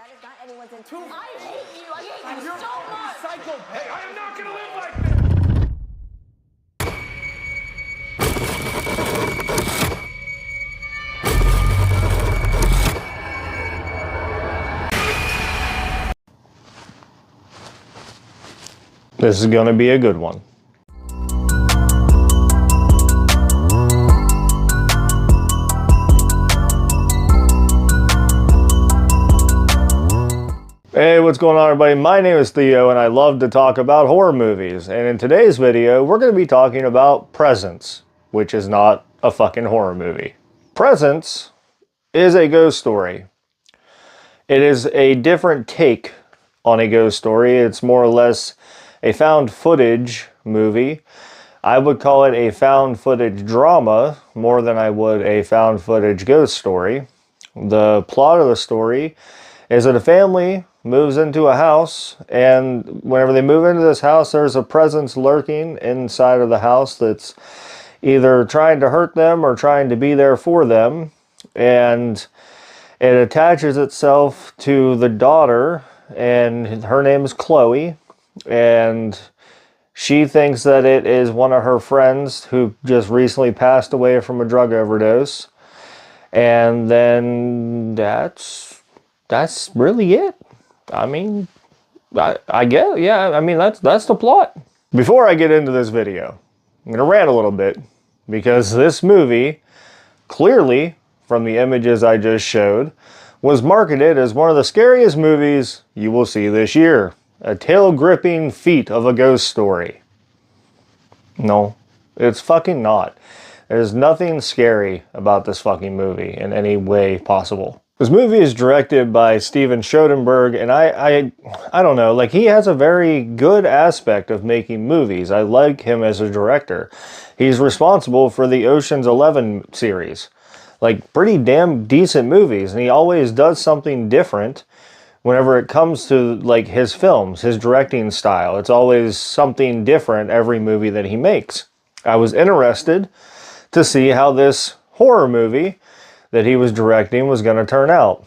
That is not anyone's intent. I hate you. I hate you so much. Psychopath. Hey, I am not gonna live like this. This is going to be a good one. Hey, what's going on, everybody? My name is Theo and I love to talk about horror movies. And in today's video, we're going to be talking about Presence, which is not a fucking horror movie. Presence is a ghost story. It is a different take on a ghost story. It's more or less a found footage movie. I would call it a found footage drama more than I would a found footage ghost story. The plot of the story is that a family moves into a house, and whenever they move into this house, there's a presence lurking inside of the house that's either trying to hurt them or trying to be there for them. And it attaches itself to the daughter, and her name is Chloe. And she thinks that it is one of her friends who just recently passed away from a drug overdose. And then that's really it. I mean, I get, yeah, I mean, that's the plot. Before I get into this video, I'm going to rant a little bit because this movie, clearly from the images I just showed, was marketed as one of the scariest movies you will see this year. A tail-gripping feat of a ghost story. No, it's fucking not. There's nothing scary about this fucking movie in any way possible. This movie is directed by Steven Soderbergh, and I don't know, like, he has a very good aspect of making movies. I like him as a director. He's responsible for the Ocean's 11 series. Like, pretty damn decent movies, and he always does something different. Whenever it comes to, like, his films, his directing style, it's always something different every movie that he makes. I was interested to see how this horror movie that he was directing was going to turn out.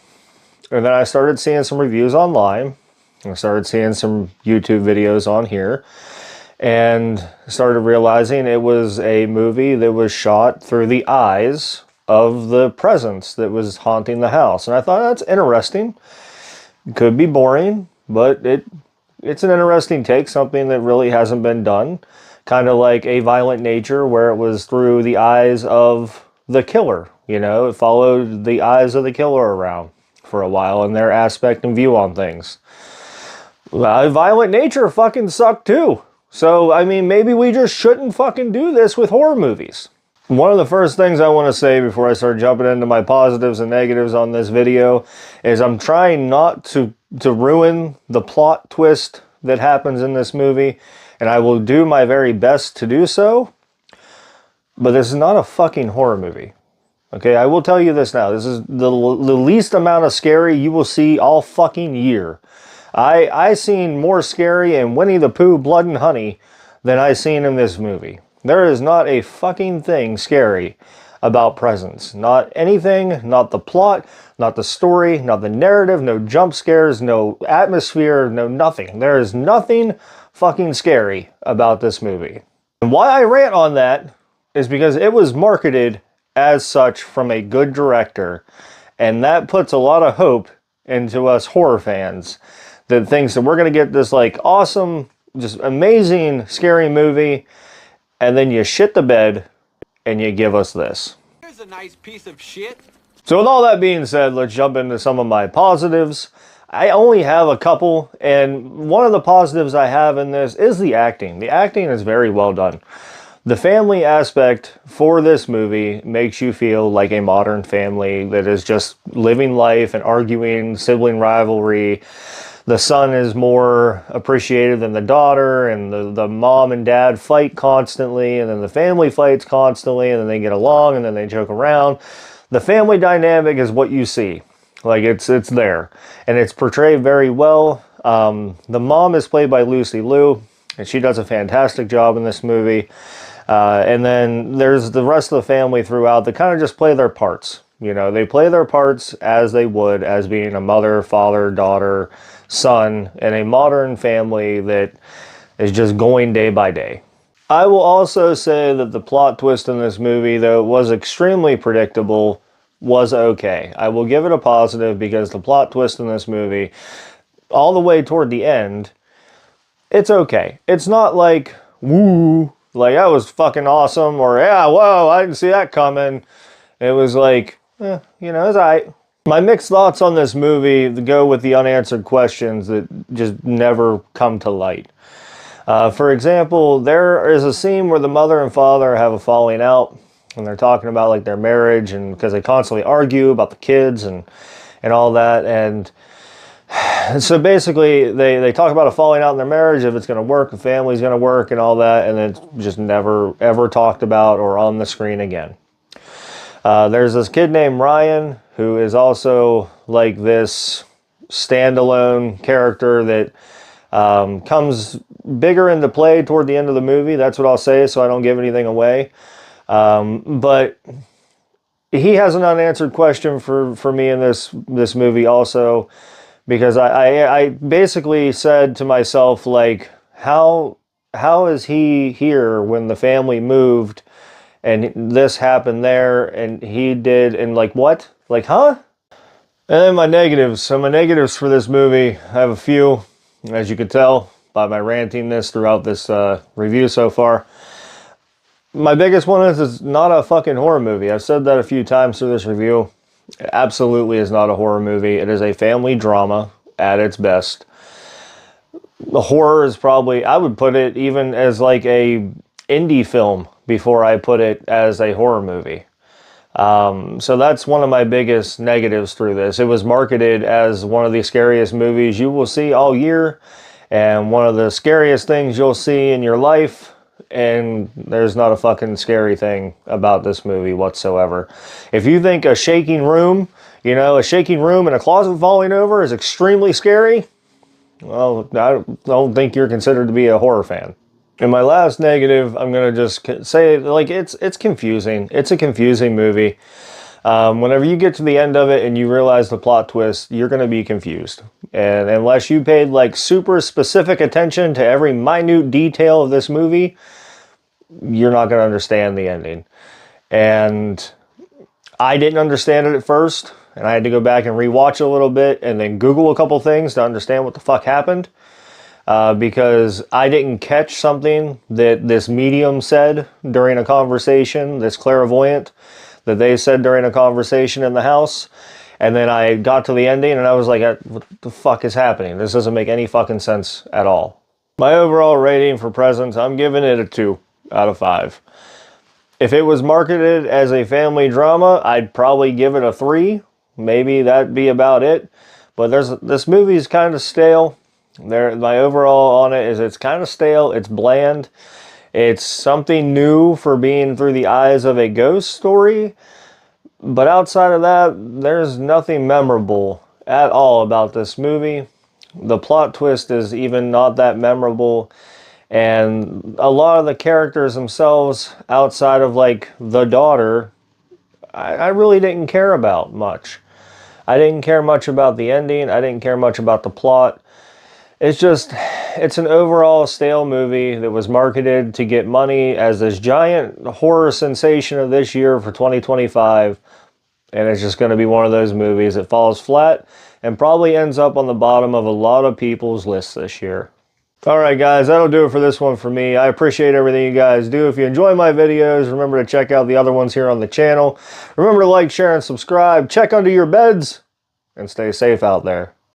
And then I started seeing some reviews online. I started seeing some YouTube videos on here. And started realizing it was a movie that was shot through the eyes of the presence that was haunting the house. And I thought, that's interesting. Could be boring, but it's an interesting take, something that really hasn't been done. Kind of like A Violent Nature, where it was through the eyes of the killer. You know, it followed the eyes of the killer around for a while and their aspect and view on things. Well, Violent Nature fucking sucked too. So, I mean, maybe we just shouldn't fucking do this with horror movies. One of the first things I want to say before I start jumping into my positives and negatives on this video is I'm trying not to ruin the plot twist that happens in this movie, and I will do my very best to do so, but this is not a fucking horror movie. Okay, I will tell you this now. This is the least amount of scary you will see all fucking year. I seen more scary in Winnie the Pooh, Blood and Honey than I seen in this movie. There is not a fucking thing scary about Presence. Not anything, not the plot, not the story, not the narrative, no jump scares, no atmosphere, no nothing. There is nothing fucking scary about this movie. And why I rant on that is because it was marketed as such from a good director. And that puts a lot of hope into us horror fans that thinks that we're going to get this, like, awesome, just amazing, scary movie. And then you shit the bed and you give us this. Here's a nice piece of shit. So with all that being said, let's jump into some of my positives. I only have a couple, and one of the positives I have in this is the acting. The acting is very well done. The family aspect for this movie makes you feel like a modern family that is just living life and arguing, sibling rivalry. The son is more appreciated than the daughter, and the mom and dad fight constantly, and then the family fights constantly, and then they get along, and then they joke around. The family dynamic is what you see. Like, it's there. And it's portrayed very well. The mom is played by Lucy Liu, and she does a fantastic job in this movie. And then there's the rest of the family throughout that kind of just play their parts. You know, they play their parts as they would as being a mother, father, daughter, son in a modern family that is just going day by day. I will also say that the plot twist in this movie, though it was extremely predictable, was okay. I will give it a positive because the plot twist in this movie, all the way toward the end, it's okay. It's not like, woo, like that was fucking awesome, or yeah, whoa, I didn't see that coming. It was like, you know, it's alright. My mixed thoughts on this movie go with the unanswered questions that just never come to light. For example, there is a scene where the mother and father have a falling out, and they're talking about like their marriage, and because they constantly argue about the kids and all that, and so basically they talk about a falling out in their marriage, if it's going to work, the family's going to work, and all that, and it's just never ever talked about or on the screen again. There's this kid named Ryan who is also like this standalone character that comes bigger into play toward the end of the movie. That's what I'll say, so I don't give anything away. But he has an unanswered question for me in this movie also, because I basically said to myself, like, how is he here when the family moved and this happened there and he did, and like what? Like, huh? And then my negatives. So my negatives for this movie, I have a few, as you could tell by my rantiness throughout this review so far. My biggest one is it's not a fucking horror movie. I've said that a few times through this review. It absolutely is not a horror movie. It is a family drama at its best. The horror is probably, I would put it even as like a indie film before I put it as a horror movie. So that's one of my biggest negatives through this. It was marketed as one of the scariest movies you will see all year, and one of the scariest things you'll see in your life, and there's not a fucking scary thing about this movie whatsoever. If you think a shaking room, you know, a shaking room and a closet falling over is extremely scary, well, I don't think you're considered to be a horror fan. And my last negative, I'm going to just say, like, it's confusing. It's a confusing movie. Whenever you get to the end of it and you realize the plot twist, you're going to be confused. And unless you paid, like, super specific attention to every minute detail of this movie, you're not going to understand the ending. And I didn't understand it at first, and I had to go back and rewatch it a little bit and then Google a couple things to understand what the fuck happened. Because I didn't catch something that this medium said during a conversation, this clairvoyant, that they said during a conversation in the house. And then I got to the ending and I was like, what the fuck is happening? This doesn't make any fucking sense at all. My overall rating for Presence, I'm giving it a 2 out of 5. If it was marketed as a family drama, I'd probably give it a 3. Maybe that'd be about it. But this movie is kind of stale. My overall on it is it's kind of stale, it's bland, it's something new for being through the eyes of a ghost story, but outside of that, there's nothing memorable at all about this movie. The plot twist is even not that memorable, and a lot of the characters themselves, outside of like the daughter, I really didn't care about much. I didn't care much about the ending, I didn't care much about the plot. It's an overall stale movie that was marketed to get money as this giant horror sensation of this year for 2025. And it's just going to be one of those movies that falls flat and probably ends up on the bottom of a lot of people's lists this year. Alright guys, that'll do it for this one for me. I appreciate everything you guys do. If you enjoy my videos, remember to check out the other ones here on the channel. Remember to like, share, and subscribe. Check under your beds and stay safe out there.